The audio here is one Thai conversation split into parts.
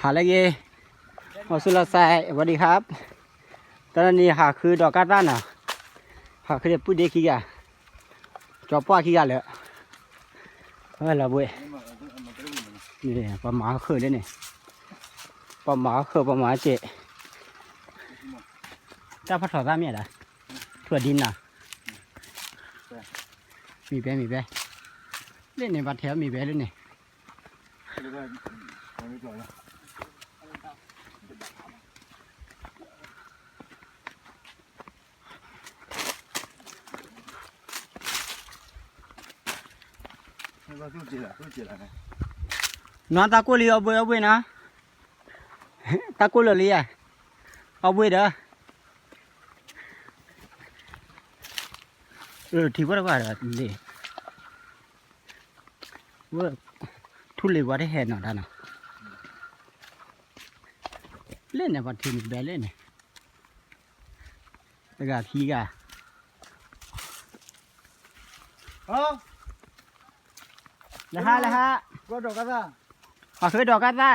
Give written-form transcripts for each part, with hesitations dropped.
าอะไรเงี้ยสุรศักดิ์สวัสดีครับตอนนี้หาคือดอกกาต้าน่ะหาคือเด็กผู้เด็กขี้กะจอบป้าขี้กะเลยละบุ้ยนี่ปลาหมาคือเลยนี่ปลาหมาคือปลาหมาเจ๊เจ้าพัดถอดตาเมียด่ะถั่วดินน่ะมีแบเล่นในบัดแถวมีแบเล่นนี่นอนตากุ้ยเลยเอาบุ้ยนะตากุ้ยเลยอ่ะเอาบุ้ยเด้อที่ว่าเลยว่าทุเรศว่าได้เห็นหน่อยท่านน่ะเล่นเนี่ยวันที่มีแบบเล่นเนี่ยแล้วก็ขี้กะละฮะก็ดอกกันได้เคยดอกกันได้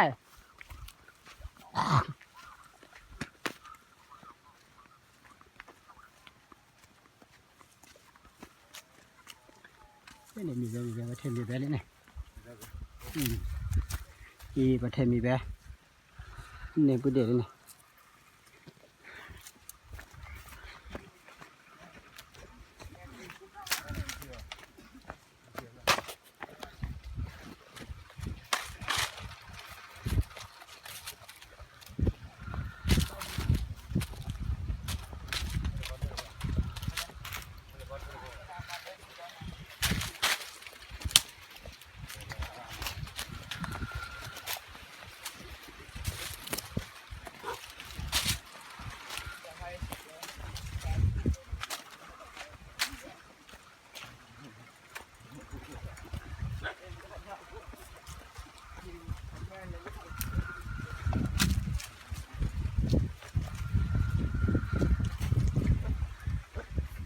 เล่นเนี่ยมีแบบประเทศมีแบบเล่นเนี่ยอีประเทศมีแบบเนี่ยพูดเด็ดเลยเนี่ย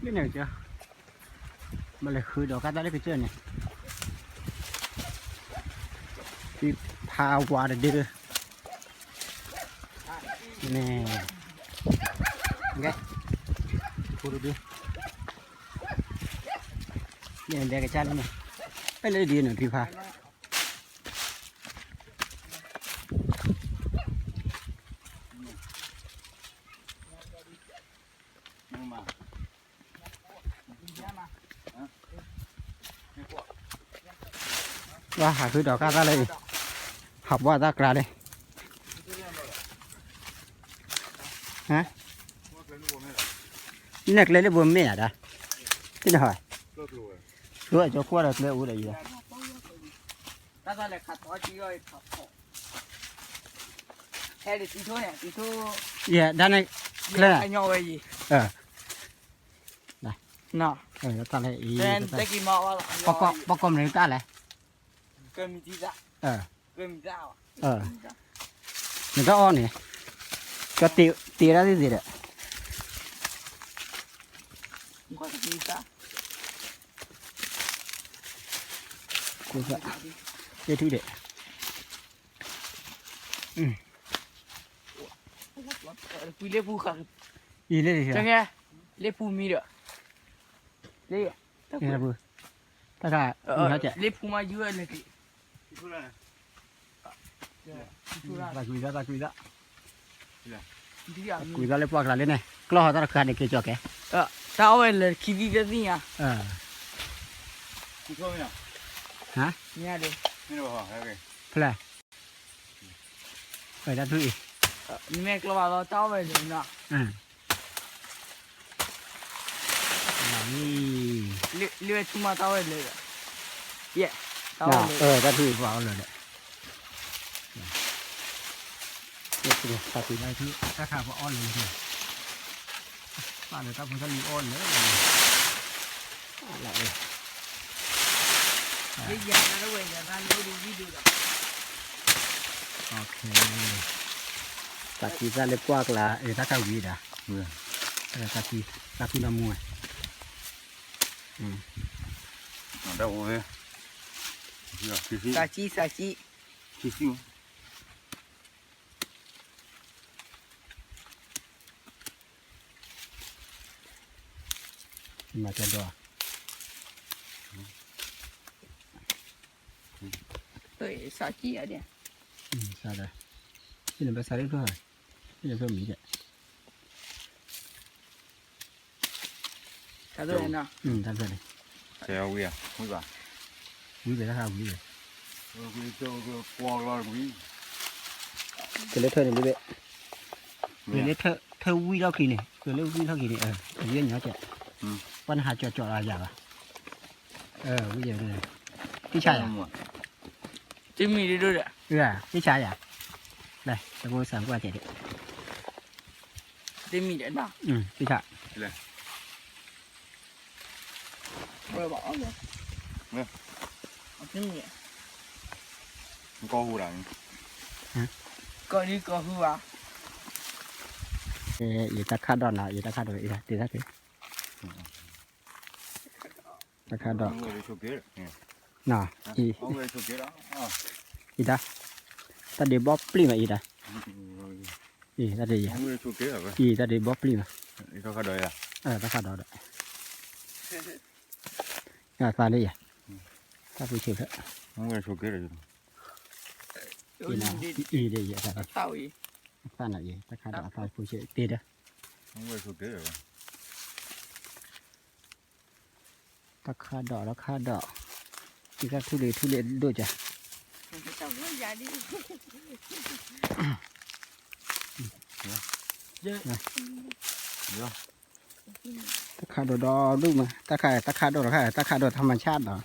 นี่เนี่ยเจ้ามันเลยคือดอกกาต้าได้ไปเจอเนี่ยที่พาวาเดือนี่ไงพูดดูเนี่ยเด็กกระจายเลยเนี่ยไปเลยดีหน่อยพี่พาว่าหาคือดอกกาต้าเลยหับว่าตากราเลยฮะนักเลยเลยบนเมียด่ะที่ไหนรู้ไอ้เจ้าขวดเลยอู้ได้ยังถ้าตอนแรกขัดต่อจีก็ขัดต่อแค่ดิตีทั่วเนี่ยตีทั่วด้านในเลยไอ้ยอไว้ยี่น่ะตาเลยอีแต่กี่หม้อวะปอกกลมเลยตาเลยเกินมีจีจ้ะเกินมีจ้ามันก็อ่อนเนี่ยก็ตีแล้วที่สิเด้อก็ตีจ้ะกูจะเยอะที่เด็ดคุยเลี้ยปูขังอีเลี้ยดิจังไงเลี้ยปูมีเด้อเลี้ยเนี่ยปูถ้าเขาจะเลี้ยปูมาเยอะเลยที่พูดอะไรตาคุยละคุยละพวกเราเล่นเนี่ยกล้าตาขาดเด็กเจ้าแกถ้าเอาเลยขี้ดีกันนี่อ่ะขี้โตมั้ยฮะเนี่ยเด็กไม่รู้ฮะโอเคพลายได้ทุกอีนี่แม่กล้าเราเต้าไปเลยนะนี่เลือดชุ่มมาเต้าไปเลยเย่เต้าเลยได้ทุกว่าเอาเลยเนี่ยตัดสินได้ที่ถ้าขาพออ้อนเลยทีป้าเดี๋ยวถ้าผมจะมีอ้อนเลยอะไรยิ่งใหญ่นะเว้ยอย่าทานดูวิดีโอโอเคตัดที่จะเล็บกว้างละถ้าเข้าวีดอ่ะตัดที่ละมวยได้โอ้ยตัดที่ มาจะดอ 对，烧鸡有点。啥的，这里边啥的多，这里边没的。啥都在那。在这里。这要喂啊，喂吧。喂呗，他喂呗。喂这个光了喂。这里头的喂呗。这里头喂到给呢，这里喂到给呢，越鸟叫。帮他叫了一下吧。喂着呢。你下呀？这米的都是。对啊，你下呀？来，再给我3块钱的。这米的呢？你下。来。我也忘了。没。这米。你高户了？高的高户啊。也在看到呢，也在看到，也在对他对。在看到。我就给了，那，我就给了啊。一的，他的包里面一的，他的也，我就给了呗。他的包里面，你看到呀？他看到的，他的也，他不去的，我就给了有米的。的也，他大尾。看了也，他看到他不去，对的，我就给了呗。他看到了，看到，这个土里多着。ตะขาดดอดูมาตะขาดดอค่ะตะขาดดอธรรมชาติเหรอ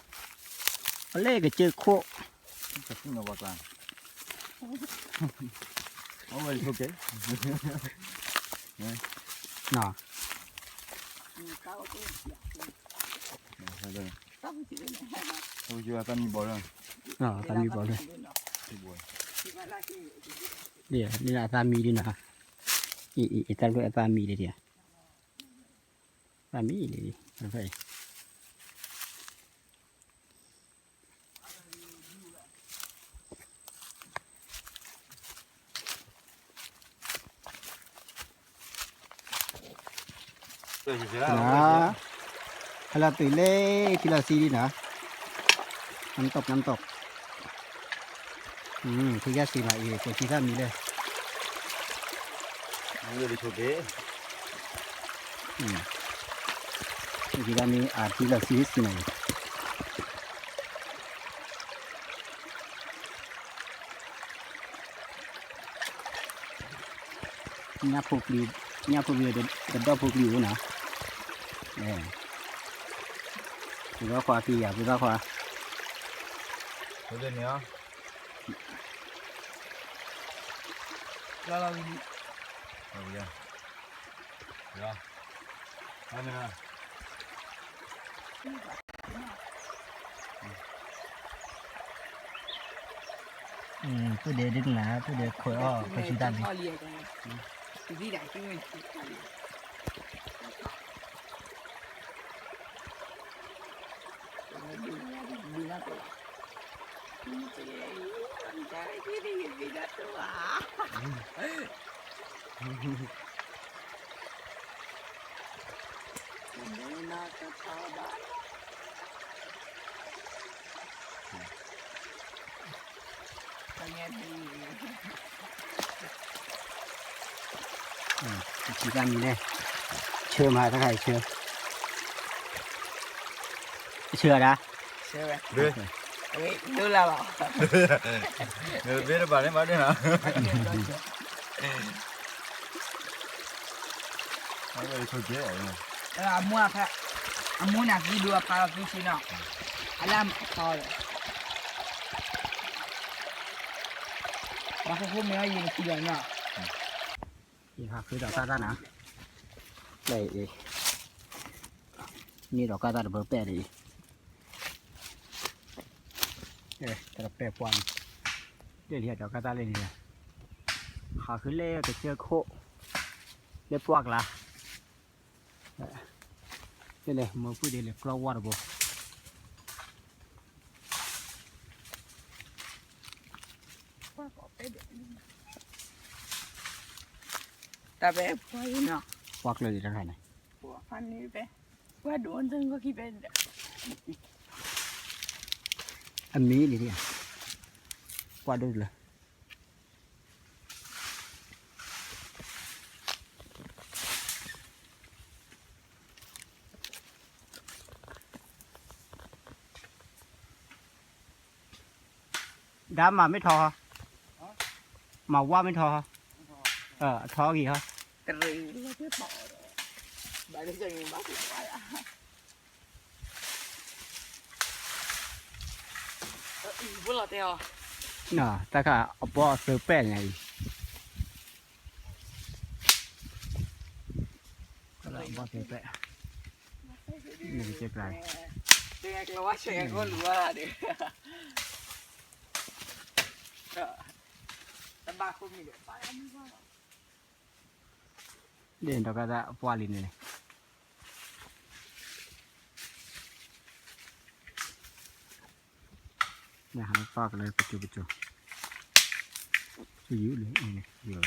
เล่ก็เจอโค จะขึ้นมาบ้างเอาไว้โอเคน่ะ我就要咱米包人，ตามีบ่เลย 对不？ เดี๋ยวนี่ละตามีดินะอีตาด้วยตามีเลยเดี๋ยวตามีเลยไป对，就这นะ 样。 ฮาลาตุเล่ทีละซีดีนะน้ำตกคือยาสีมาเอแต่ที่ถ้ามีเลย 我就说给。ที่ถ้ามีทีละซีสีไหนเนี่ยพวกลีเด็ดดอกพวกลีนะ不要花费呀，不要花。我这呢？拉拉米。好不呀？是吧？看见没？不得这个难，不得快哦，快去干的。去干米呢？车嘛，他还车。车的？车呗。对。喂，都来了。别的把人把这呢。我这说给了。阿母啊，拍，阿母那几多拍了几千呢？阿拉拍了。然后后面要引起人了。นี่ค่ะคือดอกกาตานะเลยนี่ดอกกาตาเบอร์แปดเลยแต่แปดวันเดี๋ยวดอกกาตาเลยเนี่ยขาขึ้นเล่ก็เจอโคเล่ปวกละนี่เลยมือพูดเดี๋ยวกลัววัดบ่ แต่แบบพออยู่เนาะ วักเลยจะทำไง พวกพันนี้ไป Waduh, untung gua kibenda. Anh mí đi đi à? Qua đâu rồi? Đá mà mới thò hả? Mà qua mới thò hả? Thò gì hả? Kering lah dia mau. Balik jangan balik ya. Ibu lah teo. Nè, ta cả bỏ sờ bè này. Kalau bỏ sờ bè. Ini cek lại. Dengan keluar saya gua luar deh. Tebak aku ni. Để nó cả ra qua liền này. Nè, hắn to cái này betul. Dữ đấy, này, dữ.